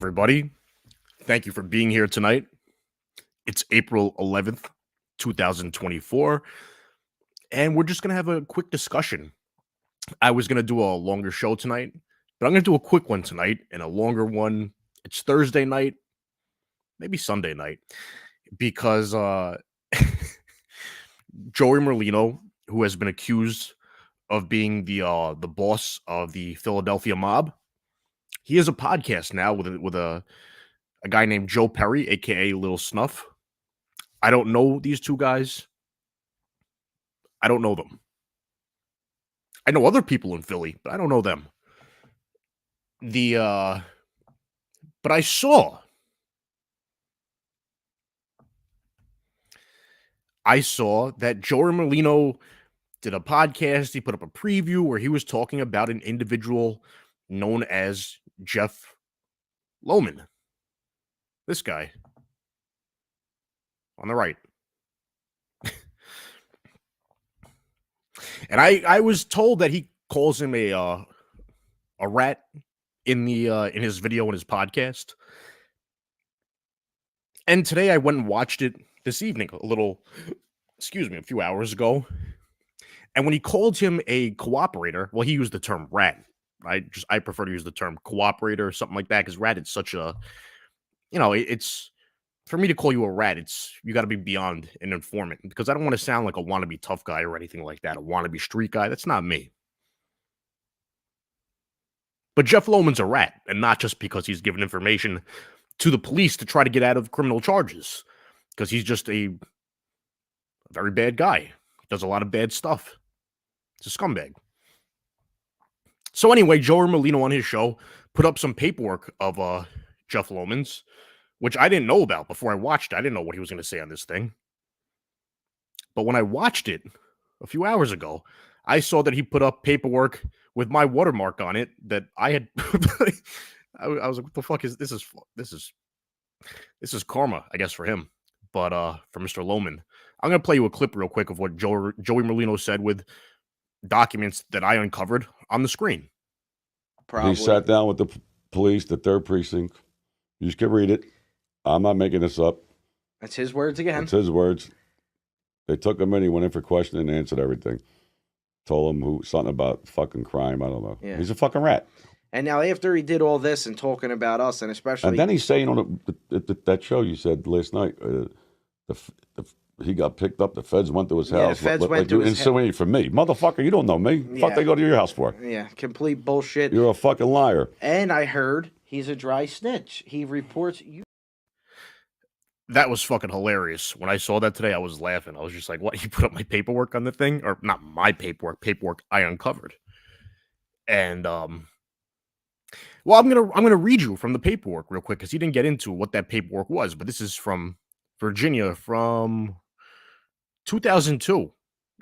Everybody, thank you for being here tonight. It's April 11th, 2024, and we're just going to have a quick discussion. I was going to do a longer show tonight, but I'm going to do a quick one tonight and a longer one. It's Thursday night, maybe Sunday night, because Joey Merlino, who has been accused of being the boss of the Philadelphia mob, he has a podcast now with a guy named Joe Perry, aka Little Snuff. I don't know these two guys. I don't know them. I know other people in Philly, but I don't know them. But I saw that Joey Merlino did a podcast. He put up a preview where he was talking about an individual known as Jeff Lowman. This guy on the right. And I was told that he calls him a rat in his video in his podcast. And today I went and watched it this evening, a few hours ago. And when he called him a cooperator, well, he used the term rat. I prefer to use the term cooperator or something like that, because rat is such a, it's, for me to call you a rat, you got to be beyond an informant, because I don't want to sound like a wannabe tough guy or anything like that, a wannabe street guy. That's not me. But Jeff Lowman's a rat, and not just because he's given information to the police to try to get out of criminal charges, because he's just a very bad guy. He does a lot of bad stuff. He's a scumbag. So anyway, Joey Merlino on his show put up some paperwork of Jeff Lowman's, which I didn't know about before I watched it. I didn't know what he was going to say on this thing. But when I watched it a few hours ago, I saw that he put up paperwork with my watermark on it that I had. I was like, what the fuck is this? This is karma, I guess, for him. But for Mr. Lowman, I'm going to play you a clip real quick of what Joey Merlino said with documents that I uncovered on the screen. Probably. He sat down with the police, the 3rd precinct. You can read it. I'm not making this up. That's his words again. That's his words. They took him in. He went in for questioning and answered everything. Told him something about fucking crime. I don't know. Yeah. He's a fucking rat. And now after he did all this and talking about us, and especially... And then he's saying on that show you said last night, he got picked up. The feds went to his house. The feds went to his house. Insinuating for me. Motherfucker, you don't know me. Yeah. Fuck they go to your house for? Yeah, complete bullshit. You're a fucking liar. And I heard he's a dry snitch. He reports you. That was fucking hilarious. When I saw that today, I was laughing. I was just like, what? You put up my paperwork on the thing? Or not my paperwork I uncovered. And, well, I'm gonna read you from the paperwork real quick, because he didn't get into what that paperwork was, but this is from Virginia from 2002,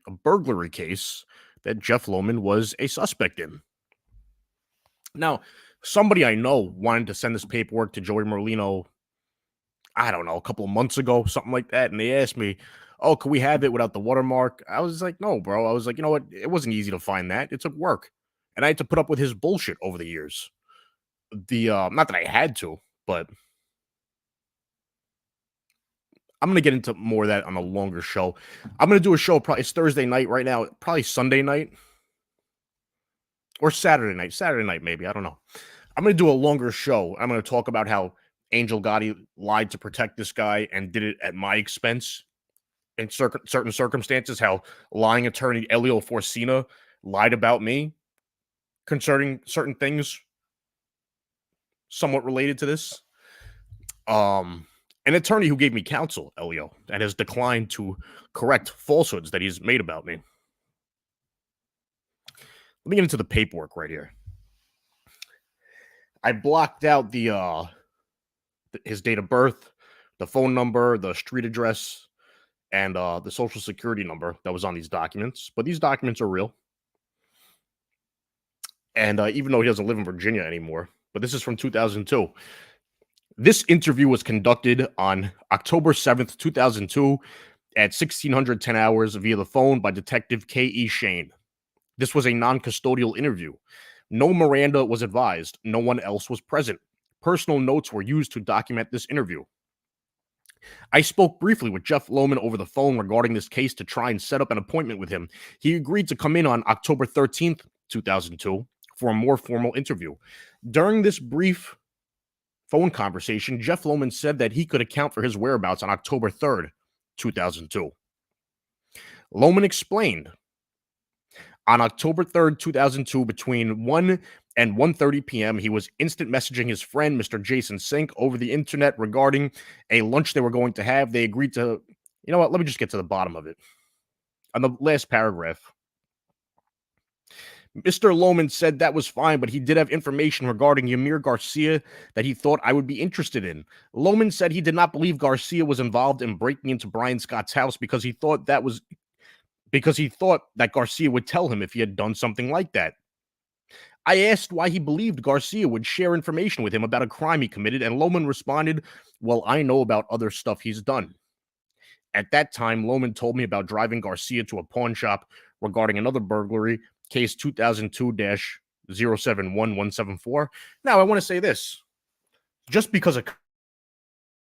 a burglary case that Jeff Lowman was a suspect in. Now, somebody I know wanted to send this paperwork to Joey Merlino, I don't know, a couple of months ago, something like that, and they asked me, oh, can we have it without the watermark? I was like, no, bro. I was like, you know what? It wasn't easy to find that. It took work, and I had to put up with his bullshit over the years. Not that I had to, but I'm going to get into more of that on a longer show. I'm going to do a show, probably it's Thursday night right now, probably Sunday night or Saturday night maybe, I don't know. I'm going to do a longer show. I'm going to talk about how Angel Gotti lied to protect this guy and did it at my expense in certain circumstances, how lying attorney Elio Forcina lied about me concerning certain things somewhat related to this. An attorney who gave me counsel, Elio, and has declined to correct falsehoods that he's made about me. Let me get into the paperwork right here. I blocked out his date of birth, the phone number, the street address, and the social security number that was on these documents. But these documents are real. And even though he doesn't live in Virginia anymore, but this is from 2002. This interview was conducted on October 7th, 2002 at 1610 hours via the phone by Detective K.E. Shane. This was a non-custodial interview. No Miranda was advised. No one else was present. personal notes were used to document this interview. I spoke briefly with Jeff Lowman over the phone regarding this case to try and set up an appointment with him. He agreed to come in on October 13th, 2002 for a more formal interview. During this brief phone conversation, Jeff Lowman said that he could account for his whereabouts on October 3rd, 2002. Lowman explained, on October 3rd, 2002, between 1 and 1:30 p.m., he was instant messaging his friend, Mr. Jason Sink, over the internet regarding a lunch they were going to have. They agreed to, you know what, let me just get to the bottom of it. On the last paragraph, Mr. Lowman said that was fine, but he did have information regarding Yamir Garcia that he thought I would be interested in. Lowman said he did not believe Garcia was involved in breaking into Brian Scott's house because he thought that Garcia would tell him if he had done something like that. I asked why he believed Garcia would share information with him about a crime he committed, and Lowman responded, well, I know about other stuff he's done. At that time, Lowman told me about driving Garcia to a pawn shop regarding another burglary, case 2002-071174. Now, I want to say this. Just because a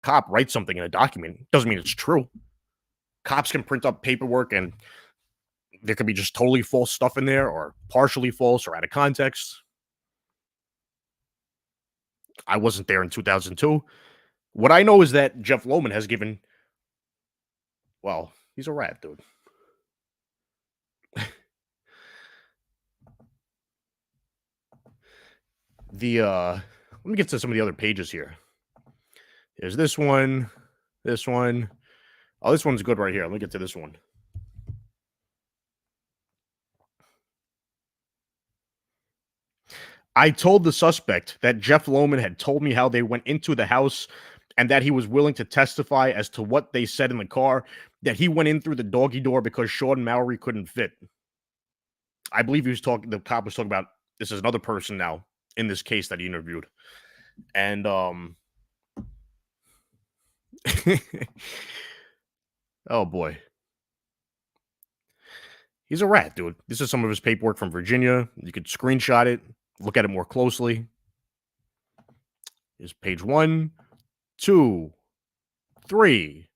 cop writes something in a document doesn't mean it's true. Cops can print up paperwork and there could be just totally false stuff in there or partially false or out of context. I wasn't there in 2002. What I know is that Jeff Lowman has given, well, he's a rat, dude. Let me get to some of the other pages here. There's this one. Oh, this one's good right here. Let me get to this one. I told the suspect that Jeff Lowman had told me how they went into the house and that he was willing to testify as to what they said in the car, that he went in through the doggy door because Sean Mowry couldn't fit. I believe the cop was talking about, this is another person now in this case that he interviewed. And, oh boy. He's a rat, dude. This is some of his paperwork from Virginia. You could screenshot it. Look at it more closely. Here's page 1, 2, 3.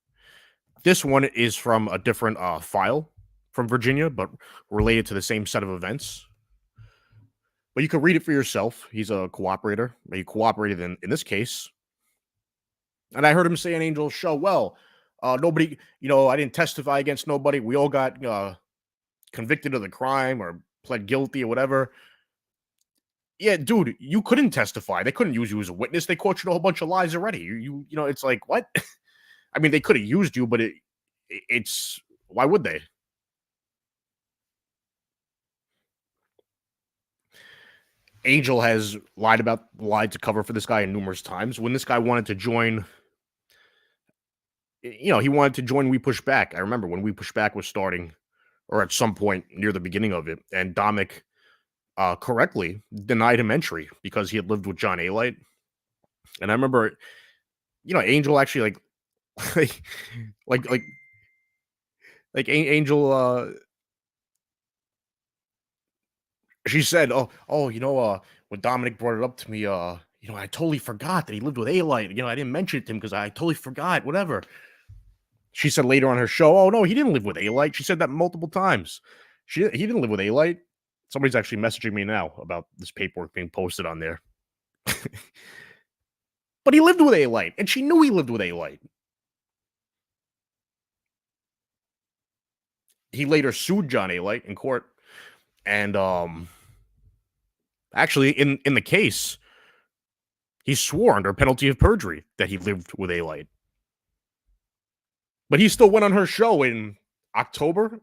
This one is from a different file from Virginia, but related to the same set of events. But you can read it for yourself. He's a cooperator. He cooperated in this case. And I heard him say on Angel's show, well, nobody, I didn't testify against nobody. We all got convicted of the crime or pled guilty or whatever. Yeah, dude, you couldn't testify. They couldn't use you as a witness. They caught you in a whole bunch of lies already. You know, it's like, what? I mean, they could have used you, but it's why would they? Angel has lied to cover for this guy numerous times. When this guy wanted to join, he wanted to join We Push Back. I remember when We Push Back was starting, or at some point near the beginning of it, and Dominic correctly denied him entry because he had lived with John Alite. And I remember, Angel actually Angel, she said, when Dominic brought it up to me, I totally forgot that he lived with Alite. I didn't mention it to him because I totally forgot, whatever. She said later on her show, oh, no, he didn't live with Alite. She said that multiple times. He didn't live with Alite. Somebody's actually messaging me now about this paperwork being posted on there. But he lived with Alite, and she knew he lived with Alite. He later sued John Alite in court. And actually, in the case, he swore under penalty of perjury that he lived with Alite. But he still went on her show in October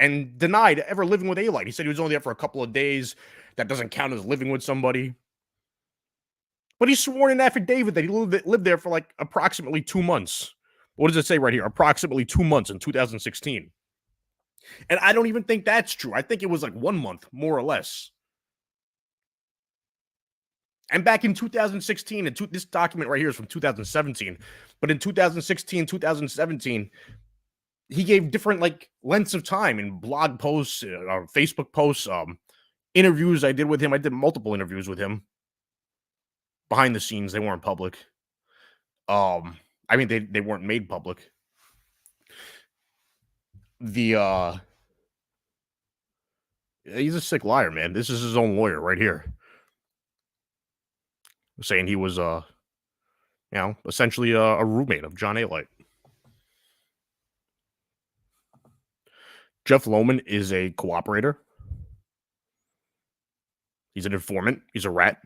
and denied ever living with Alite. He said he was only there for a couple of days. That doesn't count as living with somebody. But he swore in an affidavit that he lived there for like approximately 2 months. What does it say right here? Approximately 2 months in 2016. And I don't even think that's true. I think it was like 1 month, more or less. And back in 2016, and this document right here is from 2017, but in 2016, 2017, he gave different lengths of time in blog posts, Facebook posts, interviews I did with him. I did multiple interviews with him. behind the scenes. They weren't public. I mean, they weren't made public. He's a sick liar, man. This is his own lawyer right here, saying he was essentially a roommate of John Alite. Jeff Lowman is a cooperator. He's an informant. He's a rat.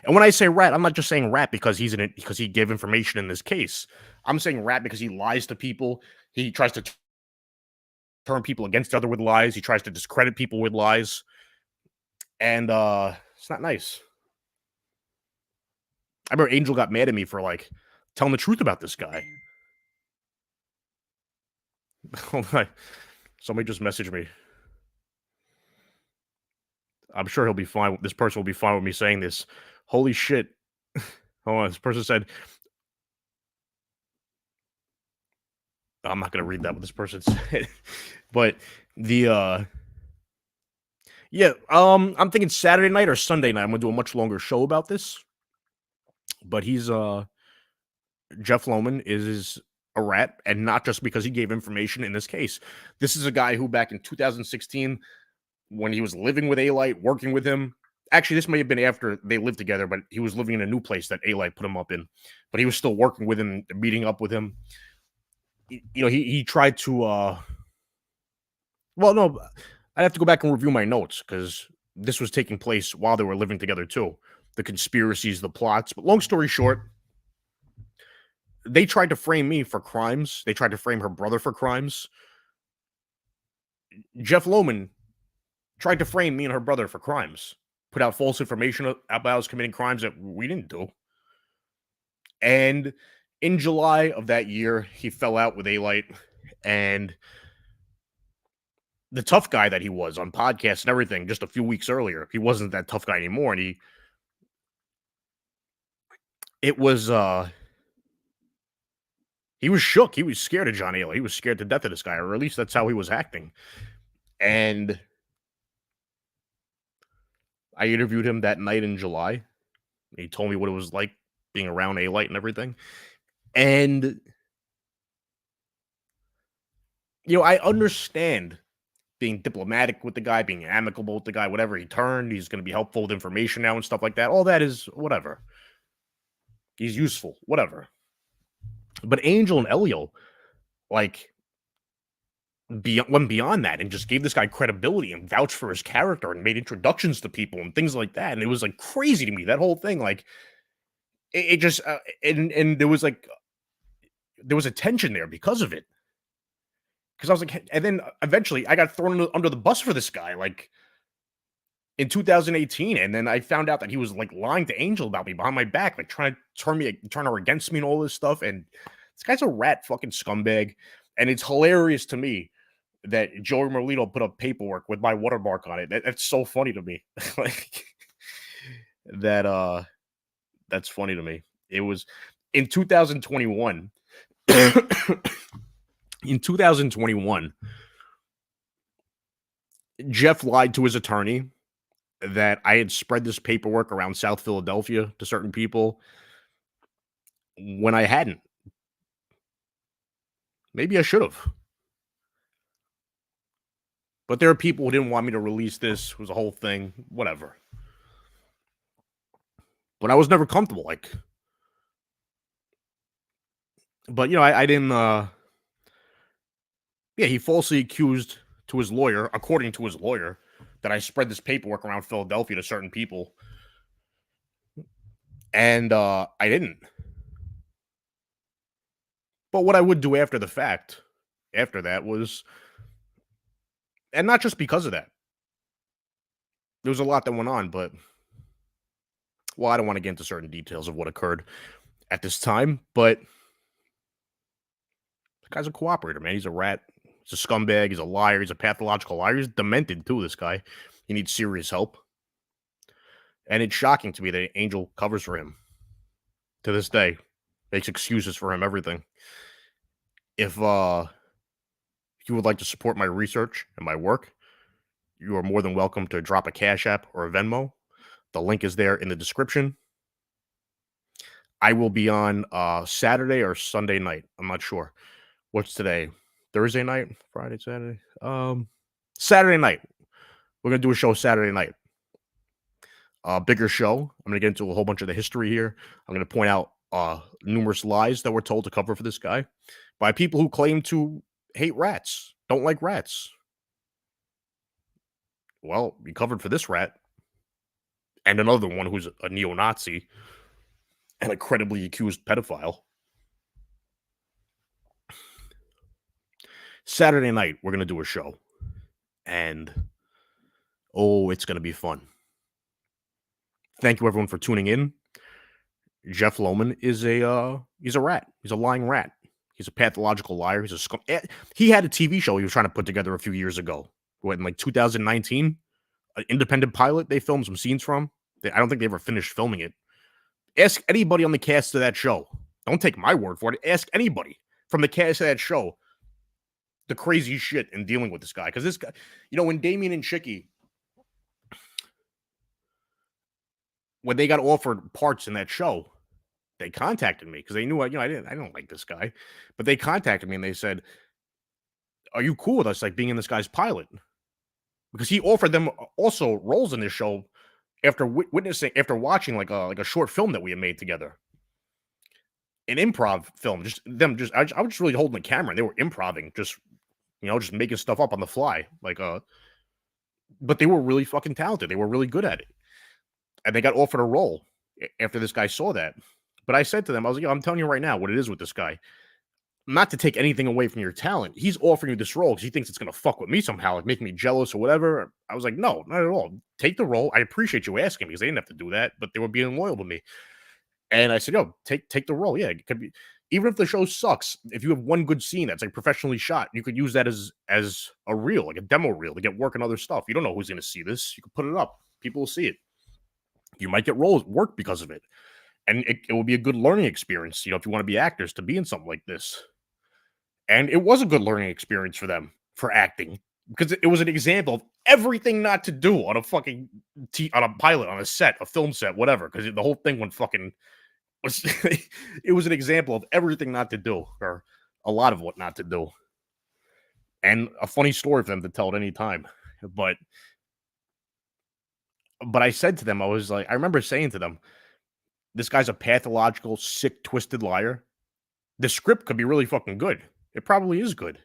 And when I say rat, I'm not just saying rat because because he gave information in this case. I'm saying rat because he lies to people. He tries to turn people against each other with lies. He tries to discredit people with lies. And it's not nice. I remember Angel got mad at me for like telling the truth about this guy. Somebody just messaged me. I'm sure he'll be fine. This person will be fine with me saying this. Holy shit. Hold on. This person said, I'm not going to read that what this person said. But I'm thinking Saturday night or Sunday night. I'm going to do a much longer show about this. But he's, Jeff Lowman is a rat, and not just because he gave information in this case. This is a guy who back in 2016, when he was living with Alite, working with him, actually, this may have been after they lived together, but he was living in a new place that Alite put him up in, but he was still working with him, meeting up with him. He tried to, well, no, I'd have to go back and review my notes because this was taking place while they were living together too. The conspiracies, the plots, but long story short, they tried to frame me for crimes. They tried to frame her brother for crimes. Jeff Lowman tried to frame me and her brother for crimes, put out false information about us committing crimes that we didn't do. And in July of that year, he fell out with Alite, and the tough guy that he was on podcasts and everything just a few weeks earlier, he wasn't that tough guy anymore. And he was shook. He was scared of John Alite. He was scared to death of this guy, or at least that's how he was acting. And I interviewed him that night in July. He told me what it was like being around Alite and everything. And, I understand being diplomatic with the guy, being amicable with the guy, whatever he turned. He's going to be helpful with information now and stuff like that. All that is whatever. He's useful, whatever. But Angel and Elio, went beyond that and just gave this guy credibility and vouched for his character and made introductions to people and things like that. And it was crazy to me, that whole thing. It just and there was there was a tension there because of it. Because I was and then eventually I got thrown under the bus for this guy, in 2018, and then I found out that he was lying to Angel about me behind my back, trying to turn her against me and all this stuff. And this guy's a rat fucking scumbag. And it's hilarious to me that Joey Merlino put up paperwork with my watermark on it. That's so funny to me. That's funny to me. It was in 2021. In 2021, Jeff lied to his attorney that I had spread this paperwork around South Philadelphia to certain people when I hadn't. Maybe I should have. But there are people who didn't want me to release this. It was a whole thing. Whatever. But I was never comfortable. But, I didn't... he falsely accused to his lawyer, according to his lawyer, that I spread this paperwork around Philadelphia to certain people. And I didn't. But what I would do after the fact, after that was, and not just because of that. There was a lot that went on, but, well, I don't want to get into certain details of what occurred at this time, but the guy's a cooperator, man. He's a rat. He's a scumbag. He's a liar. He's a pathological liar. He's demented, too, this guy. He needs serious help. And it's shocking to me that Angel covers for him to this day. Makes excuses for him, everything. If you would like to support my research and my work, you are more than welcome to drop a Cash App or a Venmo. The link is there in the description. I will be on Saturday or Sunday night. I'm not sure. What's today? Thursday night? Friday, Saturday? Saturday night. We're gonna do a show Saturday night. Bigger show. I'm gonna get into a whole bunch of the history here. I'm gonna point out numerous lies that were told to cover for this guy by people who claim to hate rats, don't like rats. Well, we covered for this rat and another one who's a neo-Nazi and a credibly accused pedophile. Saturday night, we're going to do a show. And, oh, it's going to be fun. Thank you, everyone, for tuning in. Jeff Lowman is he's a rat. He's a lying rat. He's a pathological liar. He's a scum. He had a TV show he was trying to put together a few years ago. What, in like 2019? An independent pilot they filmed some scenes from. I don't think they ever finished filming it. Ask anybody on the cast of that show. Don't take my word for it. Ask anybody from the cast of that show the crazy shit in dealing with this guy. Because this guy, when Damien and Chicky, when they got offered parts in that show, they contacted me because they knew I don't like this guy. But they contacted me and they said, "Are you cool with us like being in this guy's pilot?" Because he offered them also roles in this show after watching like a short film that we had made together, an improv film. I was just really holding the camera and they were improving, just making stuff up on the fly, but they were really fucking talented. They were really good at it, and they got offered a role after this guy saw that. But I said to them, I was like, I'm telling you right now what it is with this guy. Not to take anything away from your talent. He's offering you this role because he thinks it's going to fuck with me somehow, like make me jealous or whatever. I was like, no, not at all. Take the role. I appreciate you asking because they didn't have to do that, but they were being loyal to me. And I said, yo, take the role. Yeah, it could be. Even if the show sucks, if you have one good scene that's like professionally shot, you could use that as a reel, like a demo reel to get work on other stuff. You don't know who's going to see this. You can put it up. People will see it. You might get work because of it. And it will be a good learning experience, if you want to be actors, to be in something like this. And it was a good learning experience for them for acting because it was an example of everything not to do on a fucking on a pilot, on a set, a film set, whatever. Because the whole thing went fucking was it was an example of everything not to do, or a lot of what not to do, and a funny story for them to tell at any time. But I said to them, I remember saying to them, this guy's a pathological, sick, twisted liar. The script could be really fucking good. It probably is good.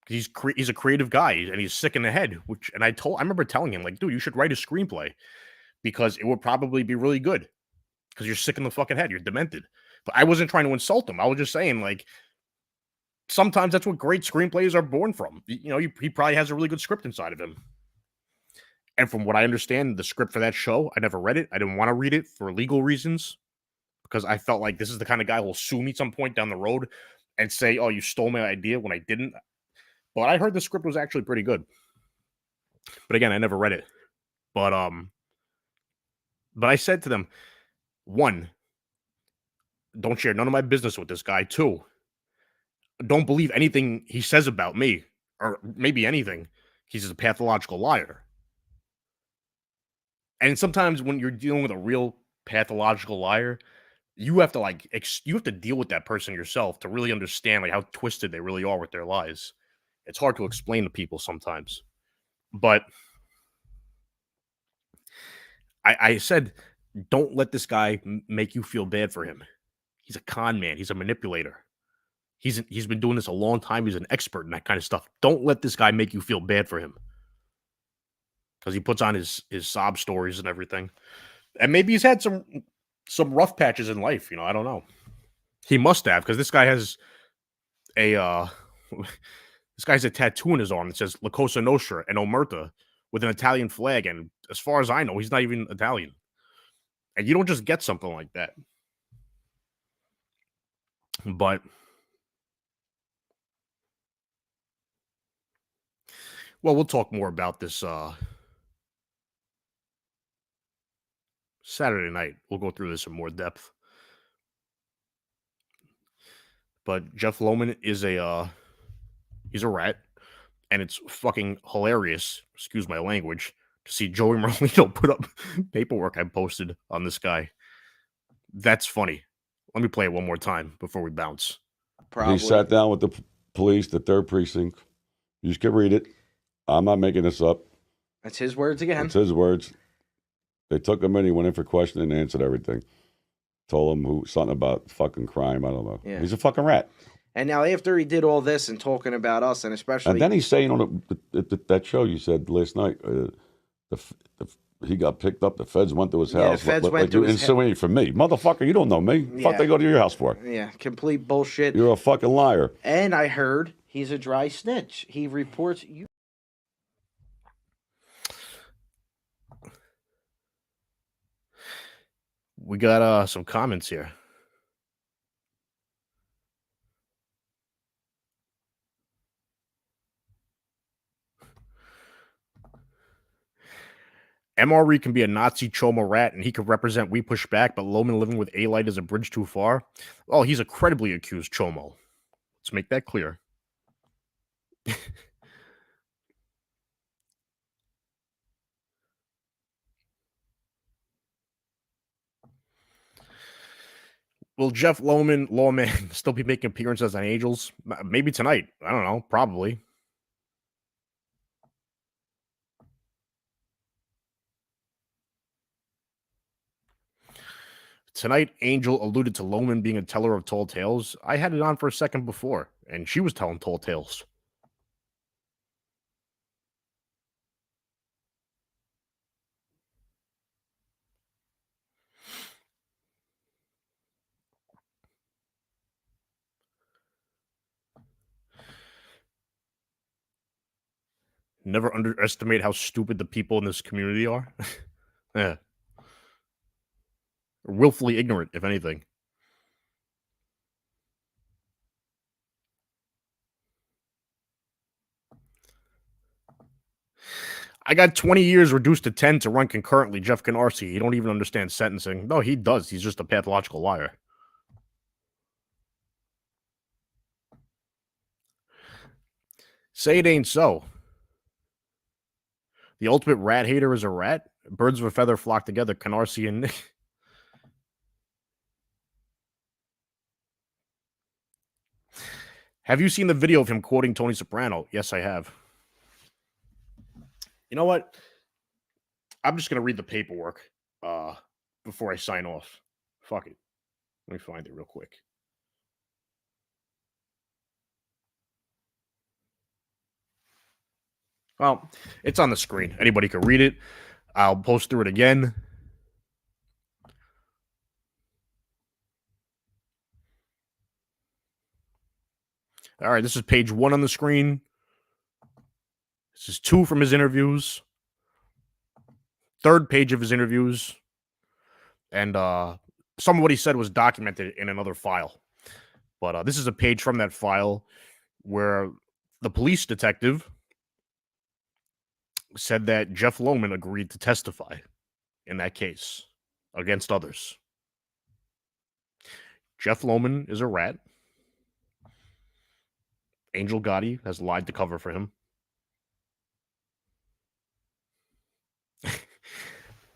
He's a creative guy and he's sick in the head. I remember telling him, like, dude, you should write a screenplay because it would probably be really good because you're sick in the fucking head. You're demented. But I wasn't trying to insult him. I was just saying, like, sometimes that's what great screenplays are born from. He probably has a really good script inside of him. And from what I understand, the script for that show, I never read it. I didn't want to read it for legal reasons because I felt like this is the kind of guy who will sue me some point down the road and say, oh, you stole my idea when I didn't. But I heard the script was actually pretty good. But again, I never read it. But I said to them, 1, don't share none of my business with this guy. 2, don't believe anything he says about me, or maybe anything. He's a pathological liar. And sometimes when you're dealing with a real pathological liar, you have to you have to deal with that person yourself to really understand how twisted they really are with their lies. It's hard to explain to people sometimes. But I said, don't let this guy make you feel bad for him. He's a con man. He's a manipulator. He's been doing this a long time. He's an expert in that kind of stuff. Don't let this guy make you feel bad for him. Because he puts on his sob stories and everything. And maybe he's had some rough patches in life, I don't know. He must have, because this guy has a tattoo on his arm that says La Cosa Nostra and Omerta with an Italian flag, and as far as I know, he's not even Italian. And you don't just get something like that. But well, we'll talk more about this Saturday night. We'll go through this in more depth. But Jeff Lowman is he's a rat, and it's fucking hilarious, excuse my language, to see Joey Merlino put up paperwork I posted on this guy. That's funny. Let me play it one more time before we bounce. Probably. He sat down with the police, the 3rd precinct. You just can read it. I'm not making this up. That's his words again. It's his words. They took him in. He went in for questioning and answered everything. Told him something about fucking crime. I don't know. Yeah. He's a fucking rat. And now after he did all this and talking about us, and especially... And then he's saying on that show you said last night, he got picked up. The feds went to his house. The feds went like to you his insinuating for me. Motherfucker, you don't know me. Yeah. Fuck they go to your house for? Yeah, complete bullshit. You're a fucking liar. And I heard he's a dry snitch. He reports... We got some comments here. MRE can be a Nazi Choma rat, and he could represent We Push Back, but Lowman living with Alite is a bridge too far. Oh, he's a credibly accused Chomo. Let's make that clear. Will Jeff Lowman still be making appearances on Angels? Maybe tonight. I don't know. Probably. Tonight, Angel alluded to Lowman being a teller of tall tales. I had it on for a second before, and she was telling tall tales. Never underestimate how stupid the people in this community are. Yeah. Willfully ignorant, if anything. I got 20 years reduced to 10 to run concurrently, Jeff Canarsie. He don't even understand sentencing. No, he does. He's just a pathological liar. Say it ain't so. The ultimate rat hater is a rat. Birds of a feather flock together. Canarsie and Nick. Have you seen the video of him quoting Tony Soprano? Yes, I have. You know what? I'm just going to read the paperwork before I sign off. Fuck it. Let me find it real quick. Well, it's on the screen. Anybody can read it. I'll post through it again. All right, this is page 1 on the screen. This is 2 from his interviews. 3rd page of his interviews. And some of what he said was documented in another file. But this is a page from that file where the police detective said that Jeff Lowman agreed to testify in that case against others. Jeff Lowman is a rat. Angel Gotti has lied to cover for him.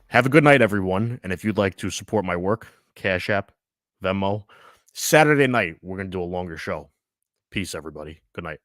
Have a good night, everyone. And if you'd like to support my work, Cash App, Venmo. Saturday night, we're going to do a longer show. Peace, everybody. Good night.